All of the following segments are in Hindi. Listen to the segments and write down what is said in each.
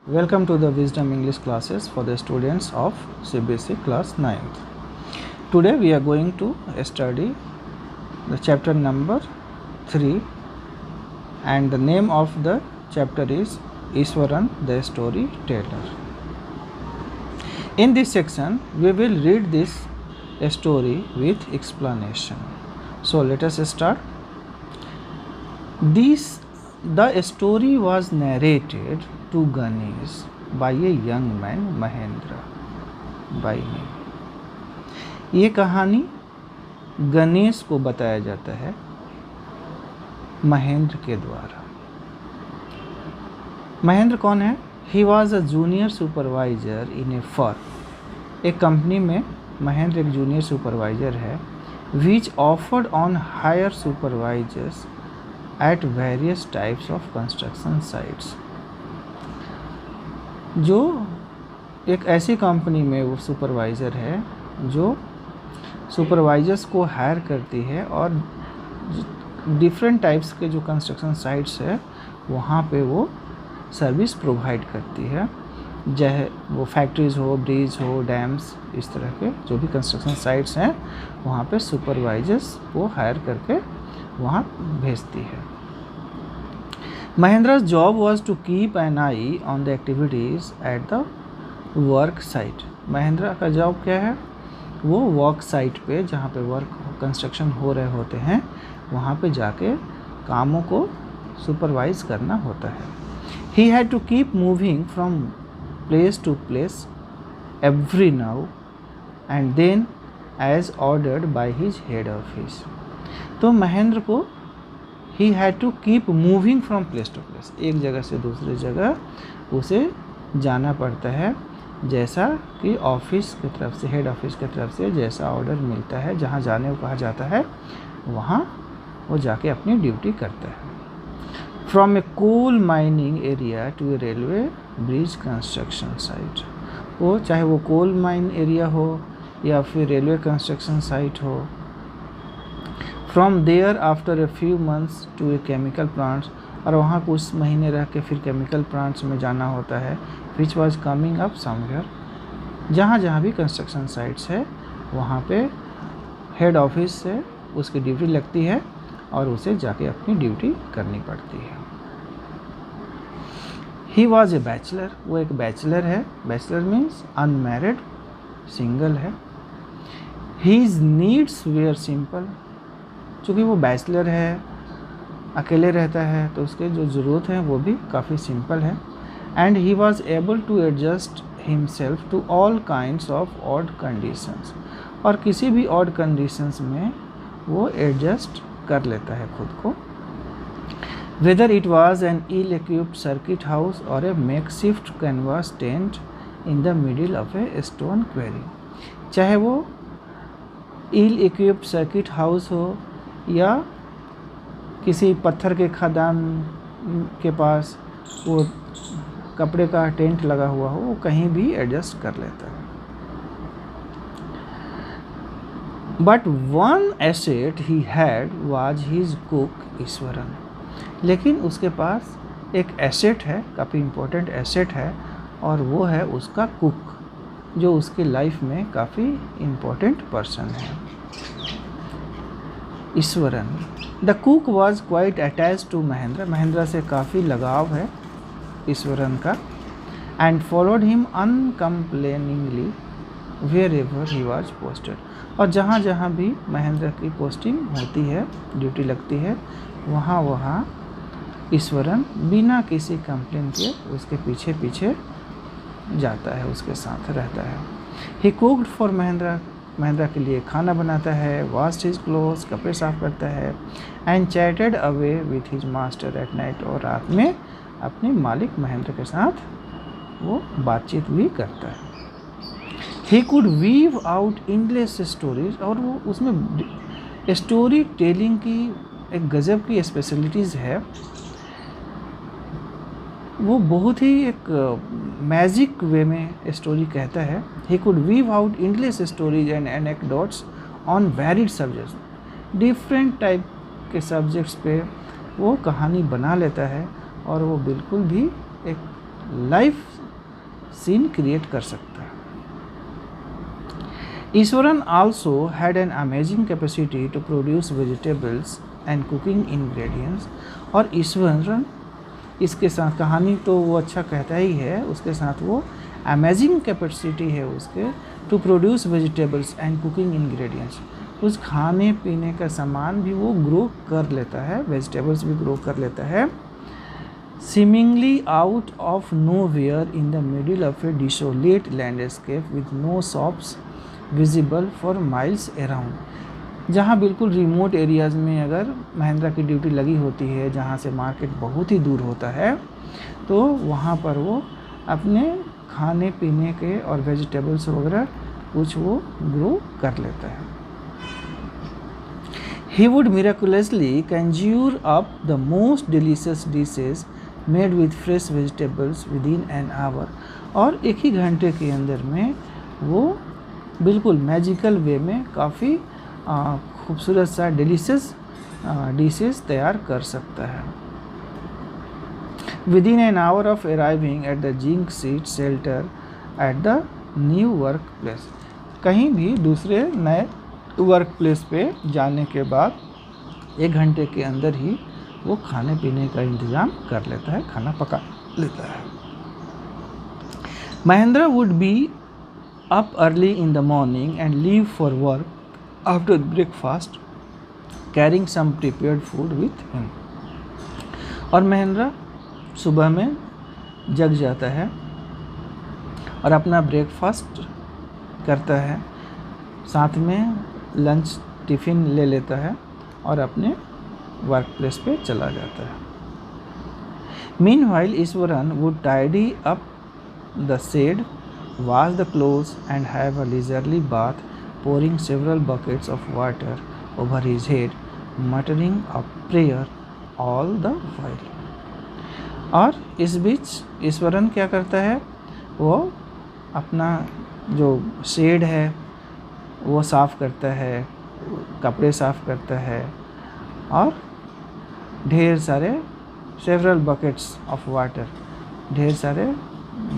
Welcome to the Wisdom English classes for the students of CBSE class 9th. Today we are going to study the chapter number 3 and the name of the chapter is Iswaran the Storyteller. In this section we will read this story with explanation. So let us start. The story was narrated to Ganesh by a young man Mahendra by name. ये कहानी गणेश को बताया जाता है महेंद्र के द्वारा. महेंद्र कौन है? He was a junior supervisor in a firm. एक कंपनी में महेंद्र एक जूनियर सुपरवाइजर है. Which offered on higher supervisors at various types of construction sites. जो एक ऐसी कंपनी में वो सुपरवाइज़र है जो सुपरवाइजर्स को हायर करती है और डिफरेंट टाइप्स के जो कंस्ट्रक्शन साइट्स है वहाँ पे वो सर्विस प्रोवाइड करती है. चाहे वो फैक्ट्रीज़ हो, ब्रिज हो, डैम्स, इस तरह के जो भी कंस्ट्रक्शन साइट्स हैं वहाँ पे सुपरवाइजर्स को हायर करके वहाँ भेजती है. Mahendra's job was to keep an eye on the activities at the work site. Mahindra का जॉब क्या है? वो वर्क साइट पे जहाँ पे वर्क कंस्ट्रक्शन हो रहे होते हैं वहाँ पे जाके कामों को सुपरवाइज करना होता है. He had to keep moving from place to place every now and then as ordered by his head office. तो महेंद्र को ही had to keep moving from place to place, एक जगह से दूसरी जगह उसे जाना पड़ता है जैसा कि ऑफिस की तरफ से, हेड ऑफिस की तरफ से जैसा ऑर्डर मिलता है, जहाँ जाने को कहा जाता है वहाँ वो जाके अपनी ड्यूटी करता है. From a coal mining area to a railway bridge construction site. वो चाहे वो कोल माइन एरिया हो या फिर रेलवे कंस्ट्रक्शन साइट हो. From there after a few months to a chemical plants, और वहाँ कुछ महीने रह के फिर केमिकल प्लांट्स में जाना होता है. Which was coming up somewhere, जहाँ जहाँ भी कंस्ट्रक्शन साइट्स है वहाँ पे हेड ऑफिस से उसकी ड्यूटी लगती है और उसे जाके अपनी ड्यूटी करनी पड़ती है. ही वॉज ए बैचलर, वो एक बैचलर है. बैचलर मीन्स अनमैरिड, सिंगल है. हीज नीड्स वेयर सिंपल, चूँकि वो बैचलर है, अकेले रहता है तो उसके जो ज़रूरत है वो भी काफ़ी सिंपल है. And he was able to adjust himself to all kinds of odd conditions, और किसी भी ऑड कंडीशंस में वो एडजस्ट कर लेता है खुद को. Whether it was an ill equipped circuit house or a makeshift canvas tent in the middle of a stone quarry, चाहे वो इल इक्विप्ड सर्किट हाउस हो या किसी पत्थर के खदान के पास वो कपड़े का टेंट लगा हुआ हो, वो कहीं भी एडजस्ट कर लेता है. But one asset he had was his cook Eswaran, लेकिन उसके पास एक एसेट है, काफ़ी इम्पोर्टेंट एसेट है, और वो है उसका कुक, जो उसकी लाइफ में काफ़ी इम्पोर्टेंट पर्सन है, Iswaran. The cook was quite attach to Mahendra, Mahendra से काफ़ी लगाव है ईश्वरन का. And followed him uncomplainingly wherever he was posted, और जहाँ जहाँ भी महेंद्र की पोस्टिंग होती है, ड्यूटी लगती है, वहाँ वहाँ ईश्वरन बिना किसी कंप्लेन के उसके पीछे पीछे जाता है, उसके साथ रहता है. ही कुक्ड फॉर महेंद्र, महेंद्र के लिए खाना बनाता है. वॉश्ड हिज क्लोथ्स, कपड़े साफ करता है. And chatted away with his master at night, और रात में अपने मालिक महेंद्र के साथ वो बातचीत भी करता है. He could weave out endless stories, और वो उसमें स्टोरी टेलिंग की एक गज़ब की स्पेशलिटीज़ है. वो बहुत ही एक मैजिक वे में स्टोरी कहता है. He could weave out endless stories and anecdotes on varied subjects, different type के सब्जेक्ट्स पे वो कहानी बना लेता है, और वो बिल्कुल भी एक लाइफ सीन क्रिएट कर सकता है। Eswaran also had an amazing capacity to produce vegetables and cooking ingredients. और ईश्वरन इसके साथ कहानी तो वो अच्छा कहता ही है, उसके साथ वो अमेजिंग कैपेसिटी है उसके to produce vegetables and cooking ingredients. कुछ खाने पीने का सामान भी वो ग्रो कर लेता है, वेजिटेबल्स भी ग्रो कर लेता है। seemingly out of nowhere in the middle of a desolate landscape with no shops visible for miles around। जहाँ बिल्कुल रिमोट एरियाज़ में अगर महिंद्रा की ड्यूटी लगी होती है, जहाँ से मार्केट बहुत ही दूर होता है, तो वहाँ पर वो अपने खाने पीने के और वेजिटेबल्स वगैरह कुछ वो ग्रो कर लेता है। He would miraculously conjure up the most delicious dishes made with fresh vegetables within an hour। और एक ही घंटे के अंदर में वो बिल्कुल मैजिकल वे में काफ़ी खूबसूरत सा डिलीशियस डिशेस तैयार कर सकता है। Within an hour of arriving at the Zinc Seat Shelter at the new workplace। कहीं भी दूसरे नए वर्क प्लेस पे जाने के बाद 1 घंटे के अंदर ही वो खाने पीने का इंतज़ाम कर लेता है, खाना पका लेता है। Mahindra would be up early in the morning and leave for work after breakfast carrying some prepared food with him. और महिंद्रा सुबह में जग जाता है और अपना ब्रेकफास्ट करता है, साथ में लंच टिफ़िन ले लेता है और अपने वर्क प्लेस पे चला जाता है। Meanwhile Iswaran would tidy up the shed, wash the clothes and have a leisurely bath, pouring several buckets of water over his head, muttering a prayer all the while। और इस बीच ईश्वरन क्या करता है, वो अपना जो शेड है वो साफ़ करता है, कपड़े साफ़ करता है और ढेर सारे सेवरल बकेट्स ऑफ वाटर, ढेर सारे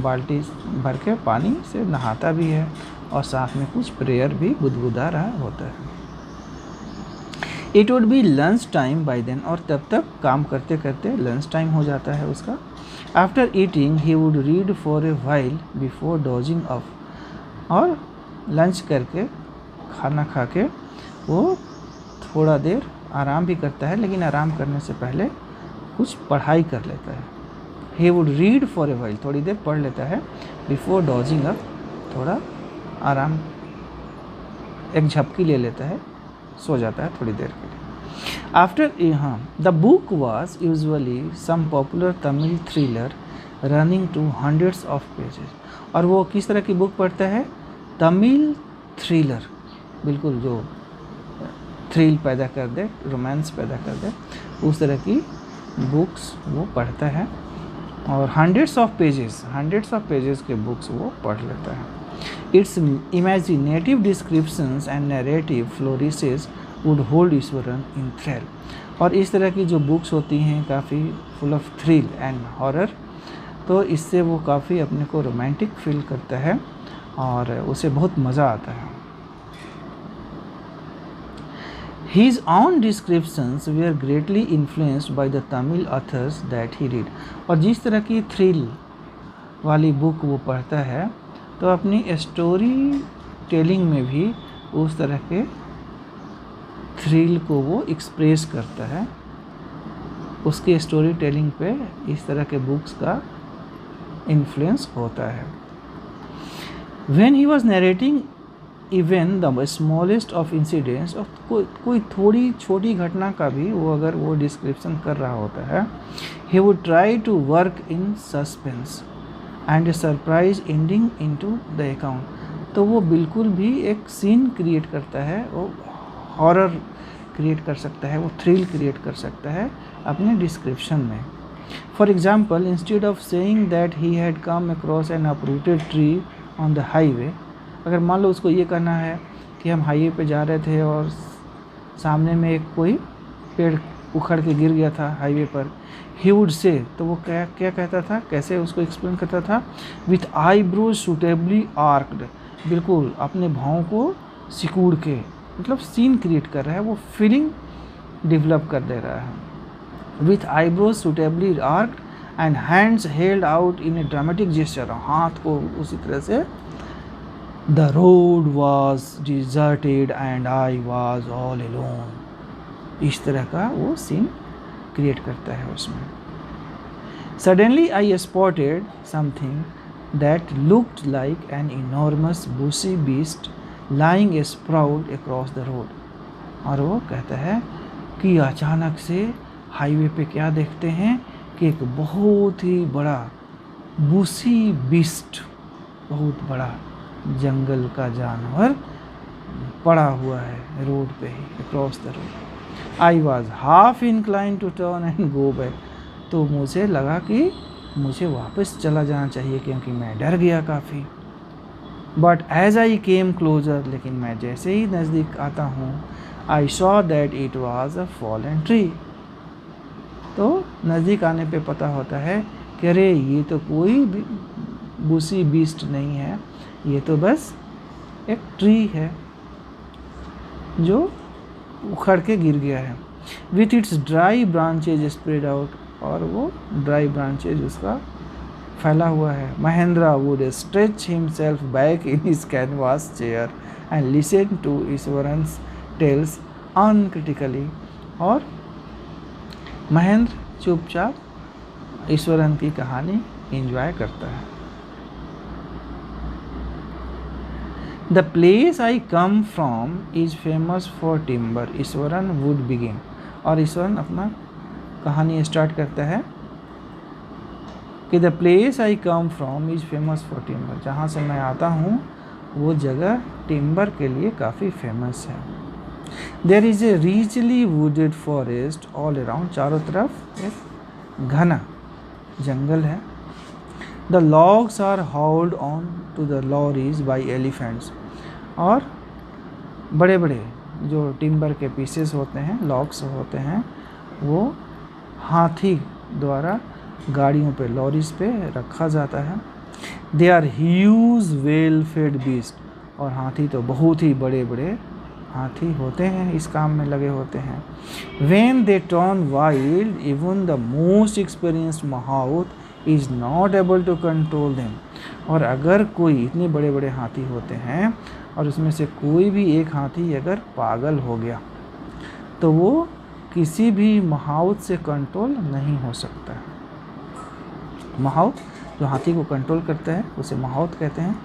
बाल्टी भर के पानी से नहाता भी है और साथ में कुछ प्रेयर भी गुदगुदा रहा होता है। It would be lunch time by then. और तब तक काम करते करते लंच टाइम हो जाता है उसका। After eating he would read for a while before dosing of. और लंच करके खाना खा के वो थोड़ा देर आराम भी करता है, लेकिन आराम करने से पहले कुछ पढ़ाई कर लेता है। He would read for a while, थोड़ी देर पढ़ लेता है, बिफोर डॉजिंग अप, थोड़ा आराम एक झपकी ले लेता है, सो जाता है थोड़ी देर के लिए। After the book was usually some popular Tamil thriller running to hundreds of pages. और वो किस तरह की बुक पढ़ता है, तमिल थ्रिलर, बिल्कुल जो थ्रिल पैदा कर दे, रोमांस पैदा कर दे, उस तरह की बुक्स वो पढ़ता है। और हंड्रेड्स ऑफ पेजेस के बुक्स वो पढ़ लेता है। Its imaginative descriptions and narrative flourishes would hold Iswaran in thrill. और इस तरह की जो बुक्स होती हैं काफ़ी full of thrill and horror, तो इससे वो काफ़ी अपने को रोमांटिक फील करता है और उसे बहुत मज़ा आता है। His own descriptions were greatly influenced by the Tamil authors that he read। और जिस तरह की थ्रिल वाली बुक वो पढ़ता है, तो अपनी स्टोरी टेलिंग में भी उस तरह के थ्रिल को वो एक्सप्रेस करता है। उसकी स्टोरी टेलिंग पे इस तरह के बुक्स का इन्फ्लुएंस होता है। When he was narrating even the smallest of incidents, और कोई थोड़ी छोटी घटना का भी वो अगर वो डिस्क्रिप्शन कर रहा होता है, he would try to work in suspense and a surprise ending into the account. तो वो बिल्कुल भी एक सीन क्रिएट करता है, वो हॉरर क्रिएट कर सकता है, वो थ्रिल क्रिएट कर सकता है अपने डिस्क्रिप्शन में। For example, instead of saying that he had come across N uprooted tree on the highway, अगर मान लो उसको ये कहना है कि हम हाईवे पे जा रहे थे और सामने में एक कोई पेड़ उखड़ के गिर गया था हाईवे पर, ही वुड से, तो वो क्या क्या कहता था, कैसे उसको एक्सप्लेन करता था, विथ आईब्रोज सूटेबली आर्क्ड, बिल्कुल अपने भावों को सिकुड़ के, मतलब सीन क्रिएट कर रहा है, वो फीलिंग डेवलप कर दे रहा है। With eyebrows suitably arched and hands held out in a dramatic gesture, हाथ को उसी तरह से, the road was deserted and I was all alone, इस तरह का वो सीन क्रिएट करता है उसमें। Suddenly I spotted something that looked like an enormous bushy beast lying sprawled across the road, और वो कहता है कि अचानक से हाईवे पे क्या देखते हैं कि एक बहुत ही बड़ा बुशी बीस्ट, बहुत बड़ा जंगल का जानवर पड़ा हुआ है रोड पे ही, across the road. I was half inclined to turn and go back, तो मुझे लगा कि मुझे वापस चला जाना चाहिए क्योंकि मैं डर गया काफ़ी। But as I came closer, लेकिन मैं जैसे ही नज़दीक आता हूँ, I saw that it was a fallen tree, तो नज़दीक आने पे पता होता है कि अरे ये तो कोई बुशी बीस्ट नहीं है, ये तो बस एक ट्री है जो उखड़ के गिर गया है। With its dry branches spread out, और वो ड्राई ब्रांचेज उसका फैला हुआ है। Mahendra would stretch himself back in his canvas chair and listen to Iswaran's tales uncritically, और महेंद्र चुपचाप ईश्वरन की कहानी एंजॉय करता है। The place I come from is famous for timber, Iswaran would begin, और ईश्वरन अपना कहानी स्टार्ट करता है कि the place I come from is famous for timber, जहाँ से मैं आता हूँ वो जगह टिम्बर के लिए काफ़ी फेमस है। There is a richly wooded forest all around, चारों तरफ एक घना जंगल है। The logs are hauled on to the lorries by elephants, और बड़े बड़े जो टिम्बर के पीसेस होते हैं, लॉग्स होते हैं, वो हाथी द्वारा गाड़ियों पे, लॉरीज पे रखा जाता है। They are huge well fed beast, और हाथी तो बहुत ही बड़े बड़े हाथी होते हैं, इस काम में लगे होते हैं। When they turn wild, even the most experienced mahout is not able to control them, और अगर कोई, इतने बड़े बड़े हाथी होते हैं और उसमें से कोई भी एक हाथी अगर पागल हो गया तो वो किसी भी महाउत से कंट्रोल नहीं हो सकता है। महाउत जो हाथी को कंट्रोल करता है उसे महाउत कहते हैं।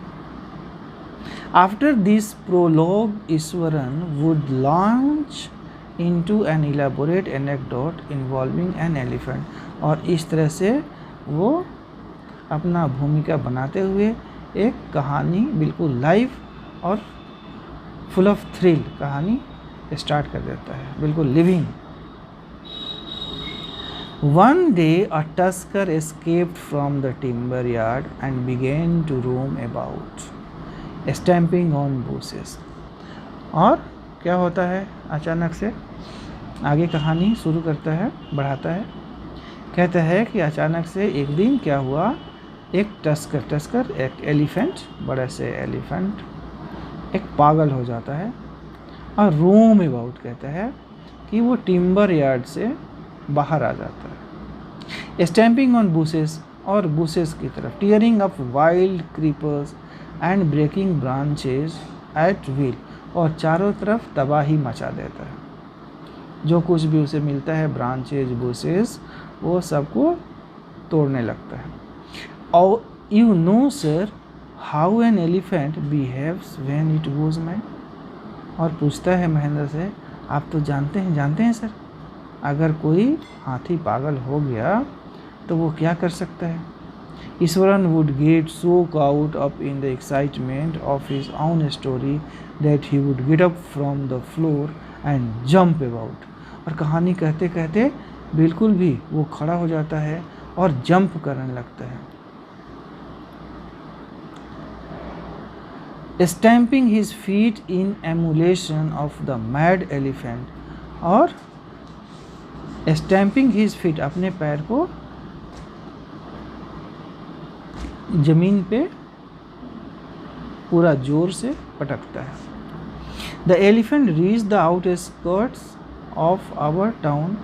After this prologue Eswaran would launch into an elaborate anecdote involving an elephant, और इस तरह से वो अपना भूमिका बनाते हुए एक कहानी बिल्कुल लाइव और फुल ऑफ थ्रिल कहानी स्टार्ट कर देता है, बिल्कुल living. One day a tusker escaped from the timber yard and began to roam about, stamping on bushes. और क्या होता है, अचानक से आगे कहानी शुरू करता है, बढ़ाता है। कहता है कि अचानक से एक दिन क्या हुआ, एक टस्कर एक एलिफेंट, बड़े से एलिफेंट एक पागल हो जाता है और रोम अबाउट, कहता है कि वो टिम्बर यार्ड से बाहर आ जाता है। स्टैम्पिंग ऑन बुशेस, और बुशेस की तरफ, tearing up wild creepers and breaking branches at will, और चारों तरफ तबाही मचा देता है। जो कुछ भी उसे मिलता है, ब्रांचेज, बुशेस, वो सबको तोड़ने लगता है। और you know sir how an elephant behaves when it goes mad, और पूछता है महेंद्र से, आप तो जानते हैं सर, अगर कोई हाथी पागल हो गया तो वो क्या कर सकता है। Eswaran would get so cout up in the excitement of his own story that he would get up from the floor and jump about, और कहानी कहते कहते बिल्कुल भी वो खड़ा हो जाता है और जंप करने लगता है। Stamping his feet in emulation of the mad elephant, और स्टैम्पिंग हिज फीट, अपने पैर को जमीन पे पूरा जोर से पटकता है। The elephant reach the outskirts of our town,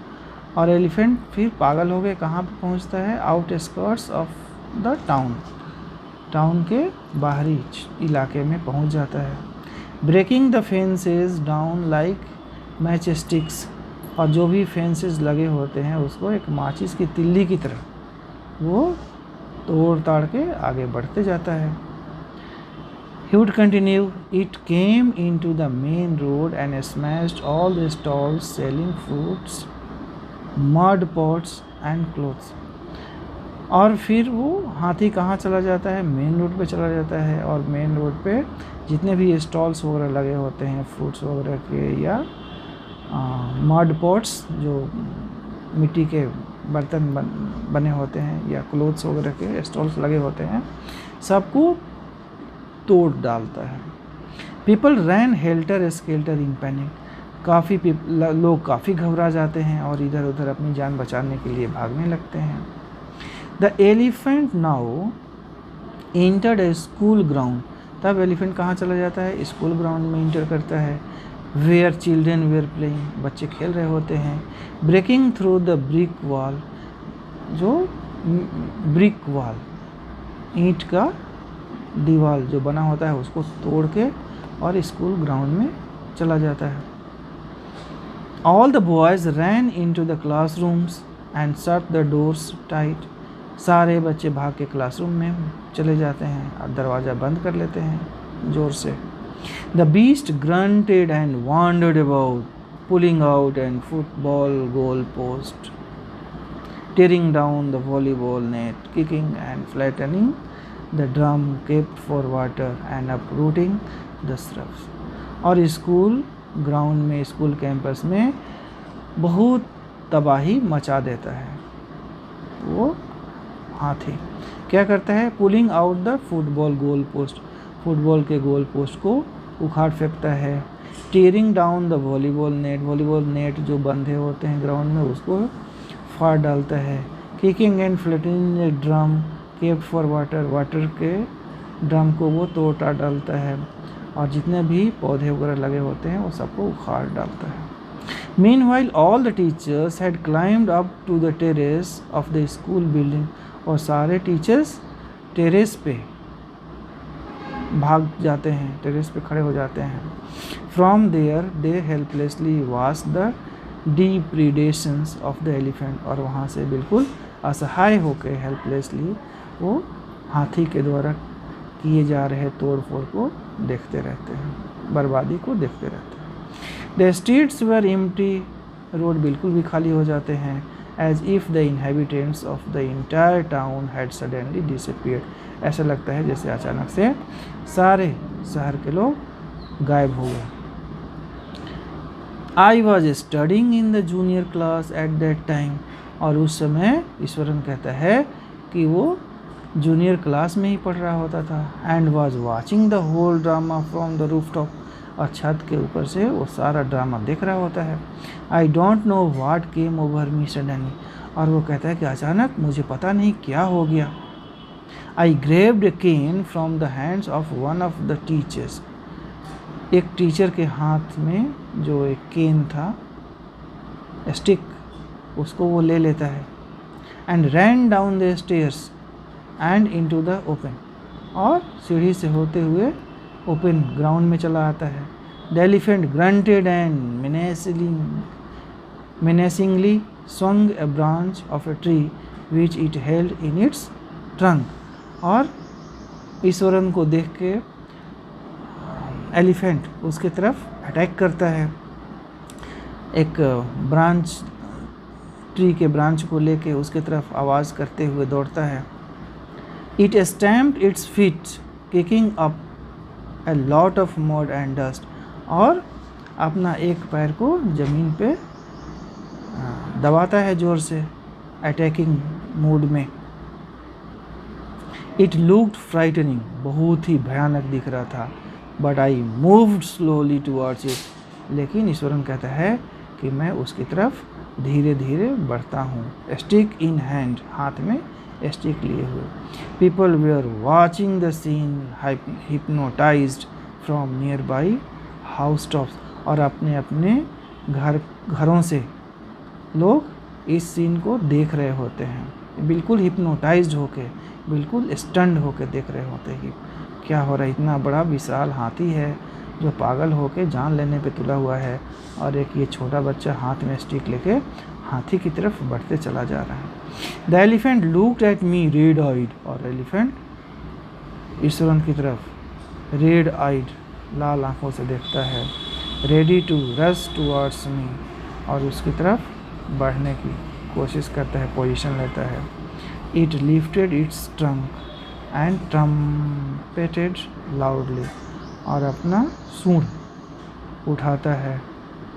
और एलिफेंट फिर पागल हो गए कहाँ पे पहुँचता है, outskirts of the town, town के बाहरी इलाके में पहुँच जाता है। Breaking the fences down like match sticks, और जो भी फेंसेस लगे होते हैं उसको एक माचिस की तिल्ली की तरह वो तोड़ ताड़ के आगे बढ़ते जाता है। He would continue, it came into the main road and smashed all the stalls selling fruits, mud pots and clothes. और फिर वो हाथी कहाँ चला जाता है, मेन रोड पे चला जाता है, और मेन रोड पे जितने भी स्टॉल्स वगैरह लगे होते हैं फ्रूट्स वगैरह के, या मड पॉट्स जो मिट्टी के बर्तन बने होते हैं, या क्लोथ्स वगैरह के स्टॉल्स लगे होते हैं, सबको तोड़ डालता है। People ran helter skelter in panic, काफ़ी लोग काफ़ी घबरा जाते हैं और इधर उधर अपनी जान बचाने के लिए भागने लगते हैं। The elephant now entered A school ground, तब एलिफेंट कहाँ चला जाता है, स्कूल ग्राउंड में इंटर करता है। वेयर चिल्ड्रेन वेयर प्लेइंग, बच्चे खेल रहे होते हैं। Breaking through the brick wall, जो ब्रिक वॉल ईंट का दीवार जो बना होता है उसको तोड़ के और स्कूल ग्राउंड में चला जाता है। All the boys ran into the classrooms and shut the doors tight, सारे बच्चे भाग के क्लासरूम में चले जाते हैं और दरवाज़ा बंद कर लेते हैं जोर से। The beast granted and wandered about, pulling out and football goal post, tearing down the volleyball net, kicking and flattening the drum kept for water and uprooting the shrubs. और स्कूल ग्राउंड में, स्कूल कैंपस में बहुत तबाही मचा देता है वो हाथी। क्या करता है, pulling out the football goal post, football के गोल पोस्ट को उखाड़ फेंकता है। Tearing down the volleyball net, volleyball net जो बंधे होते हैं ग्राउंड में उसको फाड़ डालता है। Kicking and flattening the drum kept for water, water के ड्रम को वो तोड़ डालता है, और जितने भी पौधे वगैरह लगे होते हैं वो सबको उखाड़ डालता है। Meanwhile all the teachers had climbed up to the terrace of the school building, और सारे टीचर्स टेरेस पे भाग जाते हैं, टेरेस पे खड़े हो जाते हैं। From there they helplessly watch the depredations of the elephant, और वहाँ से बिल्कुल असहाय होकर हेल्पलेसली वो हाथी के द्वारा किए जा रहे तोड़ फोड़ को देखते रहते हैं, बर्बादी को देखते रहते हैं। The streets were empty, road बिल्कुल भी खाली हो जाते हैं। As if the inhabitants of the entire town had suddenly disappeared, ऐसा लगता है जैसे अचानक से सारे शहर के लोग गायब हो गए। I was studying in the junior class at that time, और उस समय ईश्वरन कहता है कि वो जूनियर क्लास में ही पढ़ रहा होता था। And was watching the whole drama from the roof top, और छत के ऊपर से वो सारा ड्रामा देख रहा होता है। I don't know what came over me suddenly, और वो कहता है कि अचानक मुझे पता नहीं क्या हो गया। I grabbed a cane from the hands of one of the teachers, एक टीचर के हाथ में जो एक केन था, स्टिक, उसको वो ले लेता है। And ran down the stairs and into the open, और सीढ़ी से होते हुए ओपन ग्राउंड में चला आता है। The elephant granted and menacingly swung a branch of a tree which it held in its trunk, और ईश्वरन को देख के एलिफेंट उसके तरफ अटैक करता है, एक ब्रांच, ट्री के ब्रांच को लेके उसके तरफ आवाज़ करते हुए दौड़ता है। It stamped its feet kicking up a lot of mud and dust, और अपना एक पैर को ज़मीन पे दबाता है जोर से, अटैकिंग मूड में। इट लुक्ड फ्राइटनिंग, बहुत ही भयानक दिख रहा था। But I moved slowly towards it, लेकिन ईश्वरन कहता है कि मैं उसकी तरफ धीरे धीरे बढ़ता हूँ। स्टिक इन हैंड, हाथ में स्टिक लिए हुए। People were watching the scene hypnotised from nearby house tops, और अपने अपने घरों से लोग इस सीन को देख रहे होते हैं, बिल्कुल हिप्नोटाइज्ड होके, बिल्कुल स्टन्ड होके देख रहे होते हैं कि क्या हो रहा है। इतना बड़ा विशाल हाथी है जो पागल होके जान लेने पे तुला हुआ है, और एक ये छोटा बच्चा हाथ में स्टिक लेके हाथी की तरफ बढ़ते चला जा रहा है। The elephant looked at me red eyed, और एलिफेंट ईश्वरन की तरफ रेड आइड, लाल आंखों से देखता है। Ready to rush towards me, और उसकी तरफ बढ़ने की कोशिश करता है, पोजीशन लेता है। It lifted its trunk and trumpeted loudly, और अपना सूंड उठाता है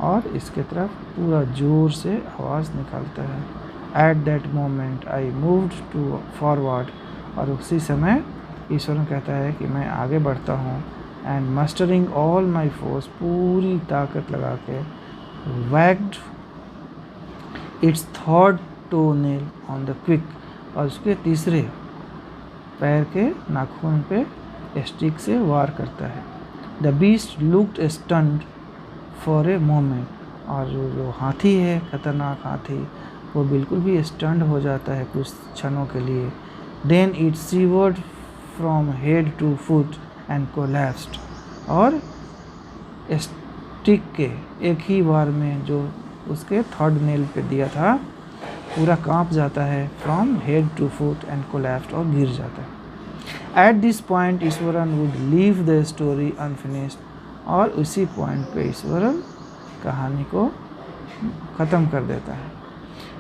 और इसके तरफ पूरा जोर से आवाज़ निकालता है। At that moment I moved to forward, और उसी समय ईश्वर कहता है कि मैं आगे बढ़ता हूँ। एंड मस्टरिंग ऑल माई फोर्स, पूरी ताकत लगा के, waged it's third toe nail on the quick, और उसके तीसरे पैर के नाखून पे स्टिक से वार करता है। The beast looked stunned for a moment, और जो हाथी है, खतरनाक हाथी, वो बिल्कुल भी स्टन्ड हो जाता है कुछ क्षणों के लिए। Then it shivered from head to foot and collapsed, और स्टिक के एक ही बार में जो उसके थर्ड नेल पे दिया था पूरा कांप जाता है, from head to foot and collapsed, और गिर जाता है। At this point Iswaran would leave the story unfinished, और उसी पॉइंट पे ईश्वरन कहानी को ख़त्म कर देता है।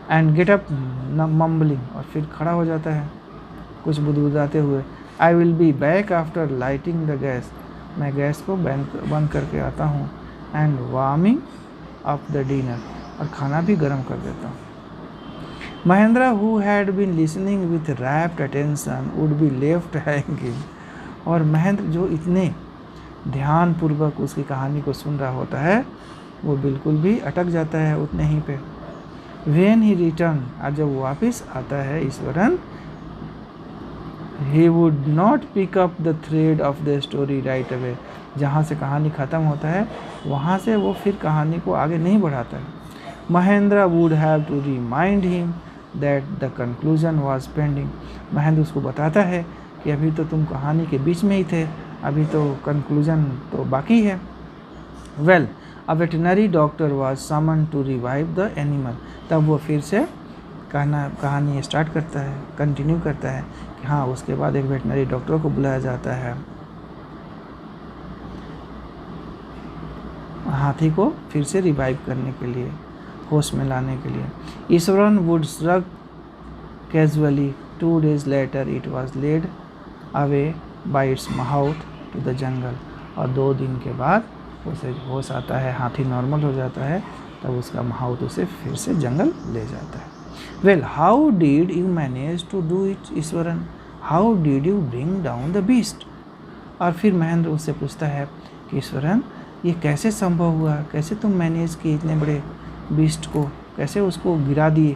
एंड गेट अप मम्बलिंग, और फिर खड़ा हो जाता है कुछ बुदबुदाते हुए। I will be back after lighting the gas, मैं गैस को बंद करके आता हूँ। And warming up the dinner, और खाना भी गर्म कर देता हूँ। Mahendra who had been listening with rapt attention would be left hanging, और महेंद्र जो इतने ध्यानपूर्वक उसकी कहानी को सुन रहा होता है वो बिल्कुल भी अटक जाता है उतने ही पे। व्हेन ही रिटर्न, और जब वापस आता है Eswaran, he would not pick up the thread of the story right away, जहाँ से कहानी ख़त्म होता है वहाँ से वो फिर कहानी को आगे नहीं बढ़ाता है। Mahendra would have to remind him that the conclusion was pending, Mahendra उसको बताता है कि अभी तो तुम कहानी के बीच में ही थे, अभी तो कंक्लूजन तो बाकी है। Well a veterinary doctor was summoned to revive the animal, तब वो फिर से कहानी स्टार्ट करता है, कंटिन्यू करता है कि हाँ, उसके बाद एक वेटनरी डॉक्टर को बुलाया जाता है हाथी को फिर से रिवाइव करने के लिए, होश में लाने के लिए। Eswaran would shrug casually, 2 days later it was led away by its mouth to the jungle, और 2 दिन के बाद उसे होश आता है, हाथी नॉर्मल हो जाता है, तब उसका माउथ उसे फिर से जंगल ले जाता है। Well how did you manage to do it Iswaran, how did you bring down the beast, और फिर महेंद्र उससे पूछता है कि ईश्वरन ये कैसे संभव हुआ, कैसे तुम मैनेज किए इतने बड़े बीस्ट को, कैसे उसको गिरा दिए।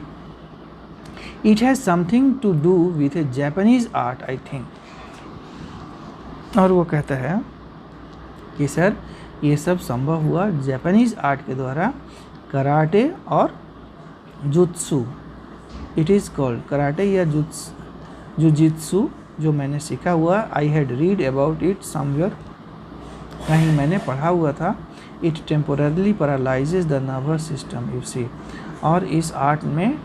It has something to do with a Japanese art I think, और वो कहता है कि सर ये सब संभव हुआ जापानीज आर्ट के द्वारा, कराटे और jutsu, it is called karate या जुजित्सु, जो मैंने सीखा हुआ। I had read about it somewhere, कहीं मैंने पढ़ा हुआ था। It temporarily paralyses the nervous system you see, और इस आर्ट में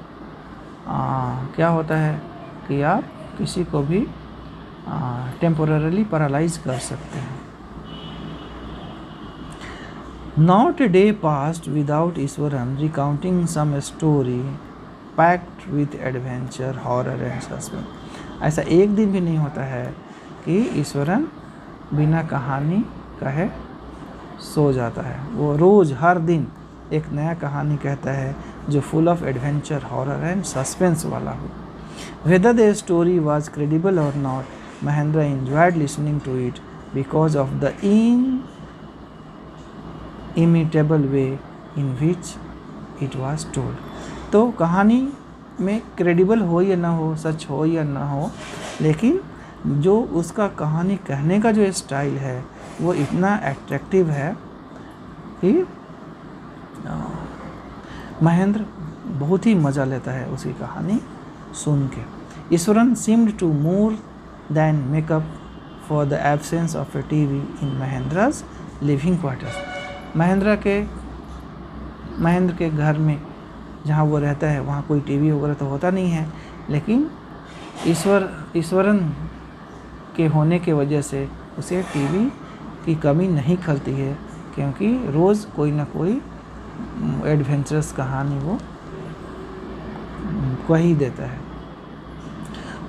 क्या होता है कि आप किसी को भी टेम्पोररली पैरालाइज कर सकते हैं। Not a day passed without Eswaran recounting some story packed with adventure, horror and suspense। ऐसा एक दिन भी नहीं होता है कि ईश्वरन बिना कहानी कहे सो जाता है। वो रोज़ हर दिन एक नया कहानी कहता है जो full of adventure, horror and suspense वाला हो। Whether the story was credible or not, Mahendra enjoyed listening to it because of the inimitable way in which it was told. तो कहानी में क्रेडिबल हो या ना हो, सच हो या ना हो, लेकिन जो उसका कहानी कहने का जो स्टाइल है वो इतना एट्रैक्टिव है कि महेंद्र बहुत ही मज़ा लेता है उसकी कहानी सुन के. Eswaran seemed to more than make up for the absence of a TV in Mahendra's living quarters. Mahendra के घर में जहाँ वो रहता है वहाँ कोई टीवी वगैरह तो होता नहीं है, लेकिन ईश्वरन के होने के वजह से उसे टीवी की कमी नहीं खलती है, क्योंकि रोज़ कोई ना कोई एडवेंचरस कहानी वो कही देता है.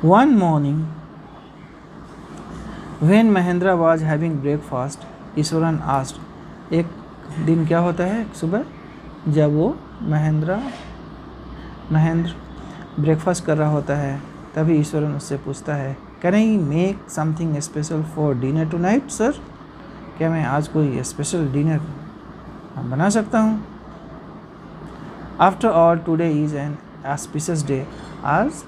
One morning when Mahendra was having breakfast, Eswaran asked. एक दिन क्या होता है सुबह जब वो महेंद्र ब्रेकफास्ट कर रहा होता है, तभी ईश्वरन उससे पूछता है, can I make something special for dinner tonight sir? क्या मैं आज कोई स्पेशल डिनर बना सकता हूँ? After all today is an auspicious day. आज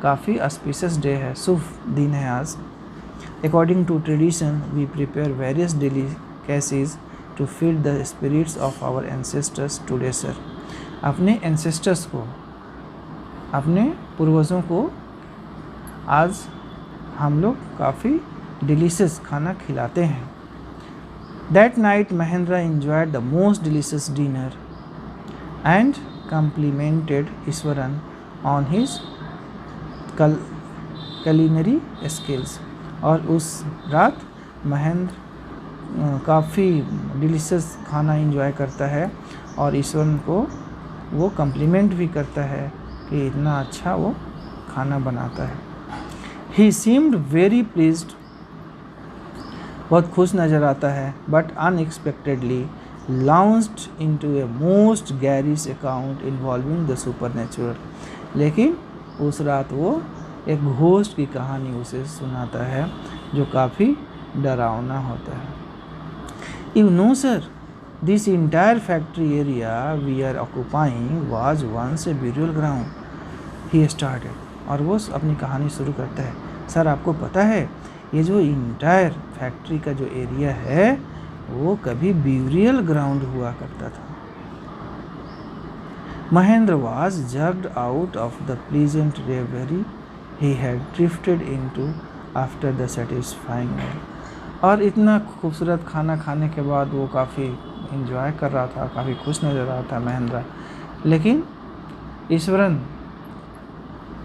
काफ़ी ऑस्पिशियस डे है, शुभ दिन है आज. According to tradition we prepare various delicacies to feed the spirits of our ancestors today sir. अपने एंसेस्टर्स को, अपने पूर्वजों को आज हम लोग काफ़ी डिलीशियस खाना खिलाते हैं. That night Mahendra enjoyed the most delicious dinner and complimented Eswaran on his culinary skills. और उस रात महेंद्र काफ़ी डिलीशियस खाना इंजॉय करता है और ईश्वरन को वो कम्प्लीमेंट भी करता है कि इतना अच्छा वो खाना बनाता है. ही सीम्ड वेरी प्लीज्ड, बहुत खुश नज़र आता है. But unexpectedly launched into a most garish account involving the supernatural. लेकिन उस रात वो एक घोस्ट की कहानी उसे सुनाता है जो काफ़ी डरावना होता है. You know sir, this entire factory area we are occupying was once a burial ground. He started. और वो अपनी कहानी शुरू करता है. सर आपको पता है ये जो इंटायर फैक्ट्री का जो एरिया है वो कभी ब्यूरियल ग्राउंड हुआ करता था. Mahendra was jerked out of the pleasant reverie he had drifted into after the satisfying meal. और इतना खूबसूरत खाना खाने के बाद वो काफ़ी इंजॉय कर रहा था, काफ़ी खुश नज़र रहा था महेंद्र. लेकिन ईश्वरन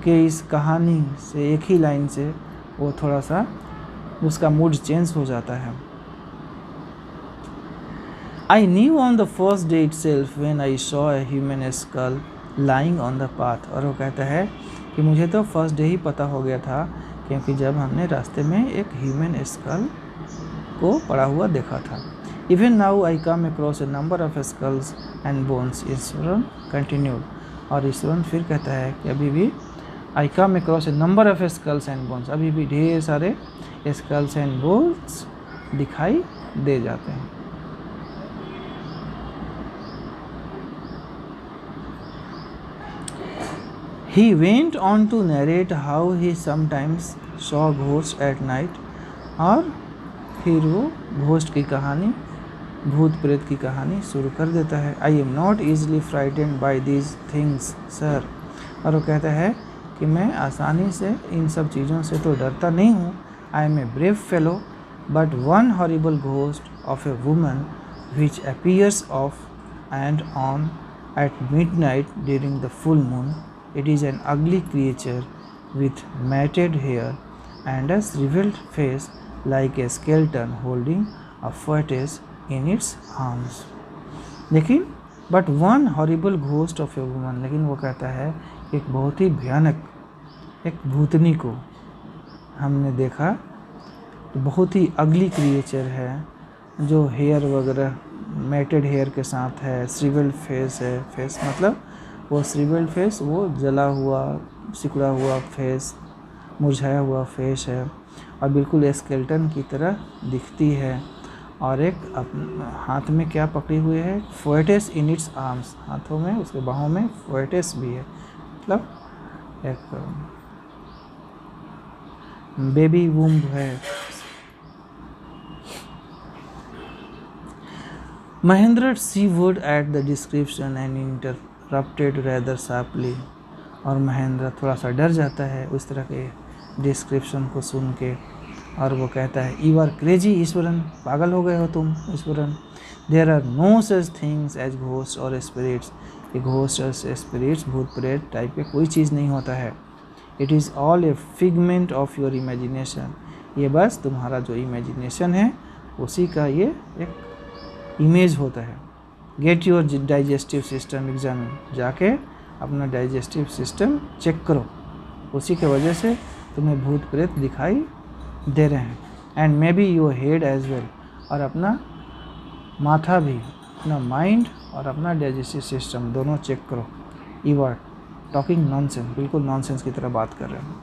के इस कहानी से, एक ही लाइन से वो थोड़ा सा उसका मूड चेंज हो जाता है. I knew on the first day itself when I saw a human skull lying on the path. और वो कहता है कि मुझे तो फर्स्ट डे ही पता हो गया था, क्योंकि जब हमने रास्ते में एक ह्यूमन स्कल को पड़ा हुआ देखा था. Even now I come across a number of skulls and bones. Eswaran continued. और ईश्वरन फिर कहता है कि अभी भी I come across a number of skulls and bones. अभी भी ढेर सारे skulls and bones दिखाई दे जाते हैं. He went on to narrate how he sometimes saw ghosts at night. और फिर वो घोस्ट की कहानी, भूत प्रेत की कहानी शुरू कर देता है. I am not easily frightened by these things, sir. और वो कहता है कि मैं आसानी से इन सब चीज़ों से तो डरता नहीं हूँ. I am a brave fellow, but one horrible ghost of a woman which appears off and on at midnight during the full moon. It is an ugly creature with matted hair and a shriveled face like a skeleton holding a fetus in its arms. लेकिन but one horrible ghost of a woman, लेकिन वो कहता है एक बहुत ही भयानक एक भूतनी को हमने देखा, तो बहुत ही अगली क्रिएचर है जो हेयर वगैरह मैटेड हेयर के साथ है, श्रिवेल्ड फेस है. फेस मतलब वो श्रिवेल्ड फेस, वो जला हुआ सिकुड़ा हुआ फेस, मुरझाया हुआ फेस है और बिल्कुल स्केलेटन की तरह दिखती है. और एक हाथ में क्या पकड़ी हुई है, फोएटिस इन इट्स आर्म्स, हाथों में उसके बाहों में फोएटिस भी है, मतलब एक बेबी वूम्ब है। Mahendra seaward at the description and interrupted rather sharply, और महेंद्र थोड़ा सा डर जाता है उस तरह के डिस्क्रिप्शन को सुन के, और वो कहता है यू आर क्रेजी ईश्वरन, पागल हो गए हो तुम Iswaran. There are no such things as ghost और स्पिरिट्स, ये घोस्ट और स्पिरिट्स भूत प्रेत टाइप के कोई चीज़ नहीं होता है। It is all a figment of your imagination, ये बस तुम्हारा जो इमेजिनेशन है उसी का ये एक इमेज होता है। Get your digestive system examine, जाके अपना डाइजेस्टिव सिस्टम चेक करो, उसी के वजह से तुम्हें भूत प्रेत दिखाई दे रहे हैं। And maybe your head as well, और अपना माथा भी, अपना माइंड और अपना डाइजेस्टिव सिस्टम दोनों चेक करो। यू आर टॉकिंग नॉनसेंस, बिल्कुल नॉनसेंस की तरह बात कर रहे हो।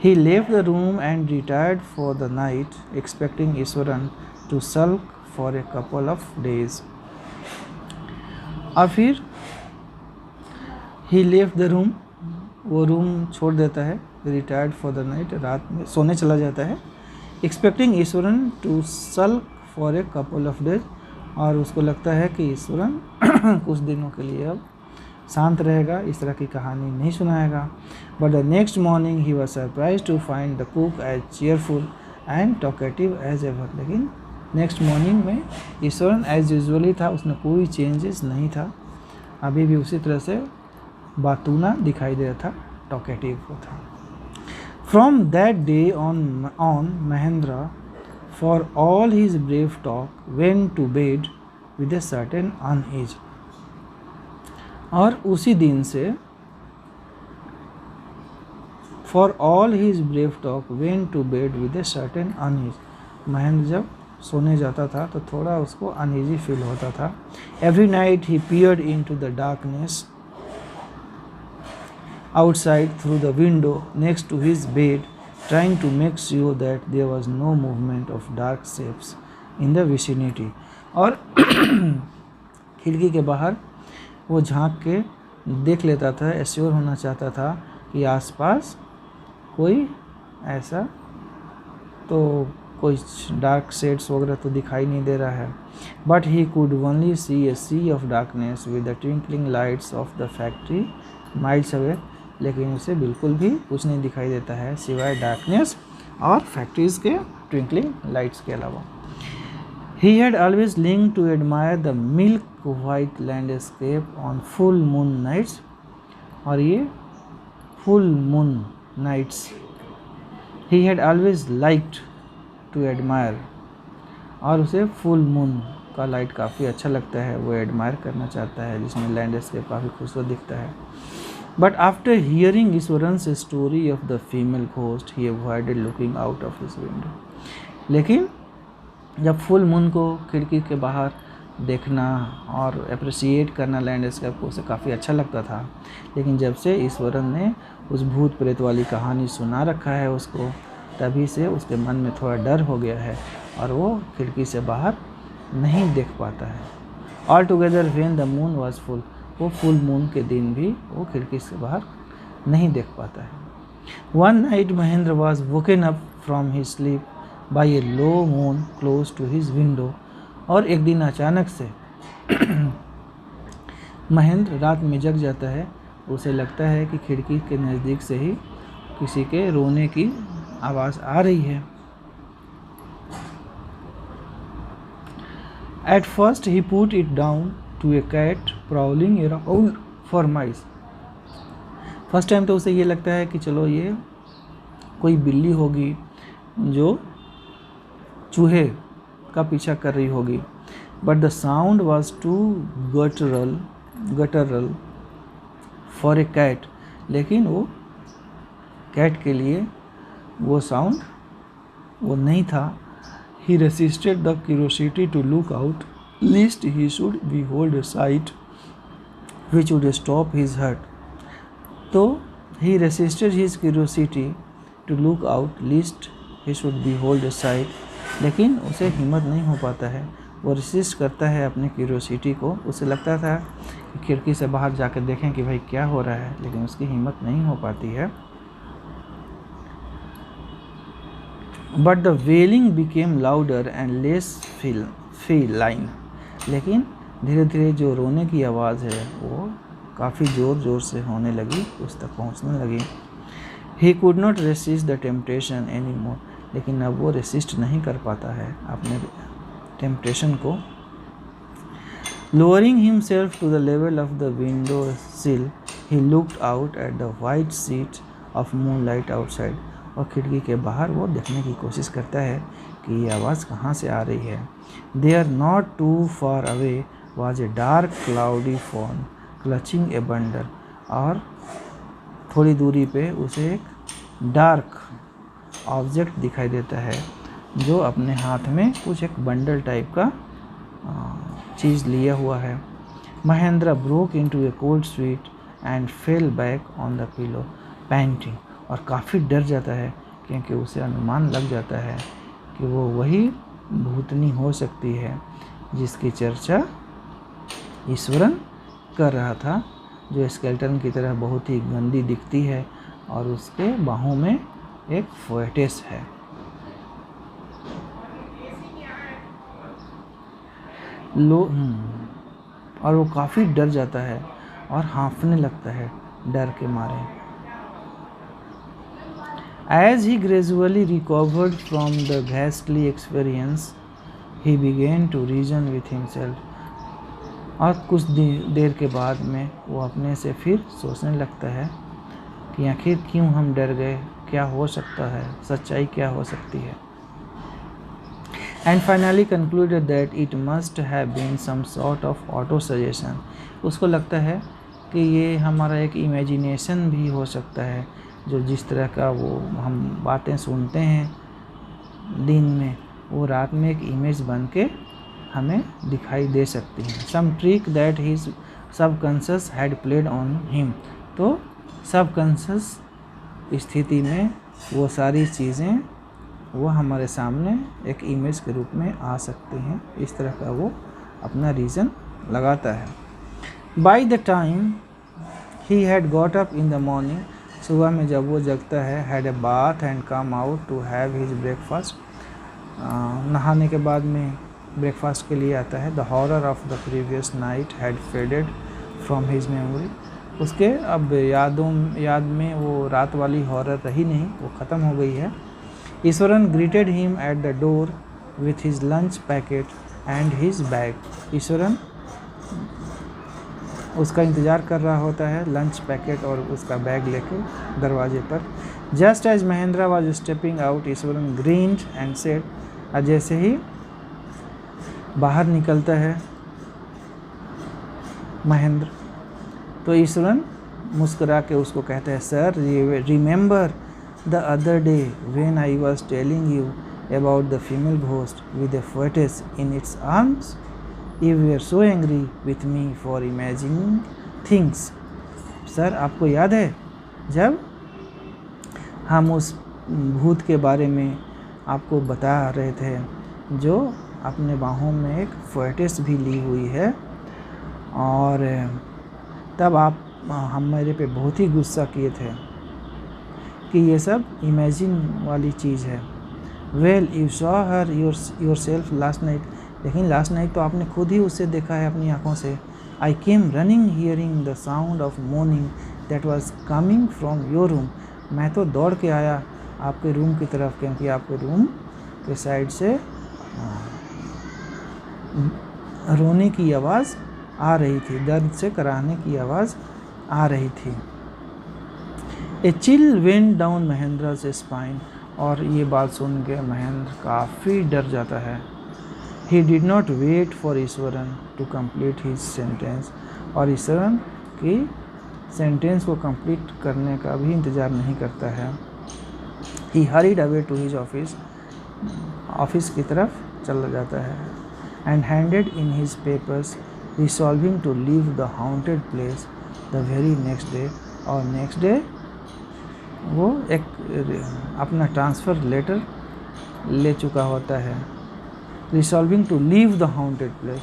He left the room and retired for the night expecting Ishwaran to sulk for a couple of days. और फिर ही लेफ्ट द रूम, वो रूम छोड़ देता है, रिटायर्ड फॉर द नाइट, रात में सोने चला जाता है। Expecting Ishwaran to sulk for a couple of days, और उसको लगता है कि ईश्वरन कुछ दिनों के लिए अब शांत रहेगा, इस तरह की कहानी नहीं सुनाएगा। But the next morning he was surprise to find the cook as cheerful and talkative as ever, लेकिन नेक्स्ट मॉर्निंग में ईश्वरन एज यूजुअली था, उसमें कोई चेंजेस नहीं था, अभी भी उसी तरह से बातूना दिखाई दे रहा था, टॉकेटिव को था। From that day on Mahendra for all his brave talk went to bed with a certain unease, और उसी दिन से for all his brave talk went to bed with a certain unease, Mahendra जब सोने जाता था तो थोड़ा उसको अनईजी फील होता था। Every night he peered into the darkness outside through the window next to his bed, trying to make sure that there was no movement of dark shapes in the vicinity. और खिड़की के बाहर वो झांक के देख लेता था, एश्योर होना चाहता था कि आसपास कोई ऐसा तो कोई डार्क शेड्स वगैरह तो दिखाई नहीं दे रहा है। But he could only see a sea of darkness with the twinkling lights of the factory miles away, लेकिन उसे बिल्कुल भी कुछ नहीं दिखाई देता है सिवाय डार्कनेस और फैक्ट्रीज के ट्विंकलिंग लाइट्स के अलावा। ही हैड ऑलवेज लिंक to admire the milk white landscape on full moon nights, और ये full moon nights he had always liked to admire, और उसे फुल मून का लाइट काफ़ी अच्छा लगता है, वो एडमायर करना चाहता है, जिसमें लैंडस्केप काफ़ी खूबसूरत दिखता है। But after hearing Ishwaran's story of the female ghost, he avoided looking out of his window. लेकिन जब फुल मून को खिड़की के बाहर देखना और अप्रिशिएट करना लैंडस्केप को, उसे काफ़ी अच्छा लगता था, लेकिन जब से ईश्वरन ने उस भूत प्रेत वाली कहानी सुना रखा है उसको, तभी से उसके मन में थोड़ा डर हो गया है और वो खिड़की से बाहर नहीं देख पाता है। All together when the moon was full, वो फुल मून के दिन भी वो खिड़की से बाहर नहीं देख पाता है। One night Mahendra was woken up from his sleep by a low moan close to his window, और एक दिन अचानक से महेंद्र रात में जग जाता है, उसे लगता है कि खिड़की के नज़दीक से ही किसी के रोने की आवाज़ आ रही है। At first he put it down to a cat prowling around for mice. First time तो उसे ये लगता है कि चलो ये कोई बिल्ली होगी जो चूहे का पीछा कर रही होगी, but the sound was too guttural for a cat, लेकिन वो कैट के लिए वो साउंड वो नहीं था। He resisted the curiosity to look out lest he should behold a sight which would stop his heart. So he resisted his curiosity to look out lest he should behold a sight लेकिन उसे हिम्मत नहीं हो पाता है। वो रेसिस्ट करता है अपनी क्यूरियोसिटी को। उसे लगता था कि खिड़की से बाहर जाकर देखें कि भाई क्या हो रहा है, लेकिन उसकी हिम्मत नहीं हो पाती है। But the wailing became louder and less feline। लेकिन धीरे धीरे जो रोने की आवाज़ है वो काफ़ी ज़ोर ज़ोर से होने लगी, उस तक पहुंचने लगी। He could not resist the temptation any more. लेकिन अब वो रेसिस्ट नहीं कर पाता है अपने टेम्पटेशन को। Lowering himself to the level of the window sill, he looked out at the white sheet of moonlight outside. और खिड़की के बाहर वो देखने की कोशिश करता है कि ये आवाज़ कहाँ से आ रही है। There not too far away was a dark cloudy form clutching a bundle. और थोड़ी दूरी पे उसे एक डार्क ऑब्जेक्ट दिखाई देता है जो अपने हाथ में कुछ एक बंडल टाइप का चीज़ लिया हुआ है। Mahendra broke into A cold sweet and fell back on the pillow painting. और काफ़ी डर जाता है क्योंकि उसे अनुमान लग जाता है कि वो वही भूतनी हो सकती है जिसकी चर्चा ईश्वरन कर रहा था, जो स्केलेटन की तरह बहुत ही गंदी दिखती है और उसके बाहों में एक फोएटिस है। और वो काफ़ी डर जाता है और हाँफने लगता है डर के मारे। As he gradually recovered from the ghastly experience, he began to reason with himself। और कुछ देर के बाद में वो अपने से फिर सोचने लगता है कि आखिर क्यों हम डर गए, क्या हो सकता है, सच्चाई क्या हो सकती है। And finally concluded that it must have been some sort of auto suggestion। उसको लगता है कि ये हमारा एक इमेजिनेशन भी हो सकता है, जो जिस तरह का वो हम बातें सुनते हैं दिन में, वो रात में एक इमेज बन के हमें दिखाई दे सकती हैं। Some trick that his subconscious had played on him. तो सबकॉन्शियस स्थिति में वो सारी चीज़ें वो हमारे सामने एक इमेज के रूप में आ सकती हैं। इस तरह का वो अपना रीज़न लगाता है। By the time he had got up in the morning. सुबह में जब वो जगता है, had a bath and come out to have his breakfast. नहाने के बाद में ब्रेकफास्ट के लिए आता है। The horror of the previous night had faded from his memory. उसके अब याद में वो रात वाली हॉरर रही नहीं, वो ख़त्म हो गई है। Eswaran greeted him at the door with his lunch packet and his bag. Eswaran उसका इंतज़ार कर रहा होता है, लंच पैकेट और उसका बैग लेके दरवाजे पर। Just as Mahendra was stepping out, Ishwaran grinned and said. और जैसे ही बाहर निकलता है महेंद्र, तो ईश्वरन मुस्कुरा के उसको कहता है, sir remember the other day when I was telling you about the female ghost with a foetus in its arms, You were so angry with me for imagining things। Sir आपको याद है जब हम उस भूत के बारे में आपको बता रहे थे जो अपने बाहों में एक फोएटिस भी ली हुई है, और तब हम मेरे पे बहुत ही गुस्सा किए थे कि ये सब इमेजिन वाली चीज़ है। Well you saw her your self last night. लेकिन लास्ट नाइट तो आपने खुद ही उसे देखा है अपनी आंखों से। I came running hearing the sound of mourning that was coming from your room. मैं तो दौड़ के आया आपके रूम की तरफ, क्योंकि आपके रूम के साइड से रोने की आवाज़ आ रही थी, दर्द से कराहने की आवाज़ आ रही थी। ए चिल वेंट डाउन महेंद्र से स्पाइन। और ये बात सुन के महेंद्र काफ़ी डर जाता है। He did not wait for Eswaran to complete his sentence। और ईश्वरन की सेंटेंस को कंप्लीट करने का भी इंतज़ार नहीं करता है। He hurried away to his office। Office की तरफ चला जाता है। And handed in his papers, resolving to leave the haunted place the very next day। और नेक्स्ट डे वो एक अपना ट्रांसफ़र लेटर ले चुका होता है। Resolving to leave the haunted place,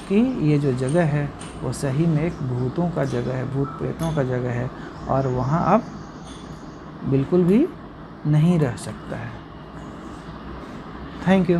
कि ये जो जगह है वो सही में एक भूतों का जगह है, भूत प्रेतों का जगह है और वहाँ अब बिल्कुल भी नहीं रह सकता है। Thank you.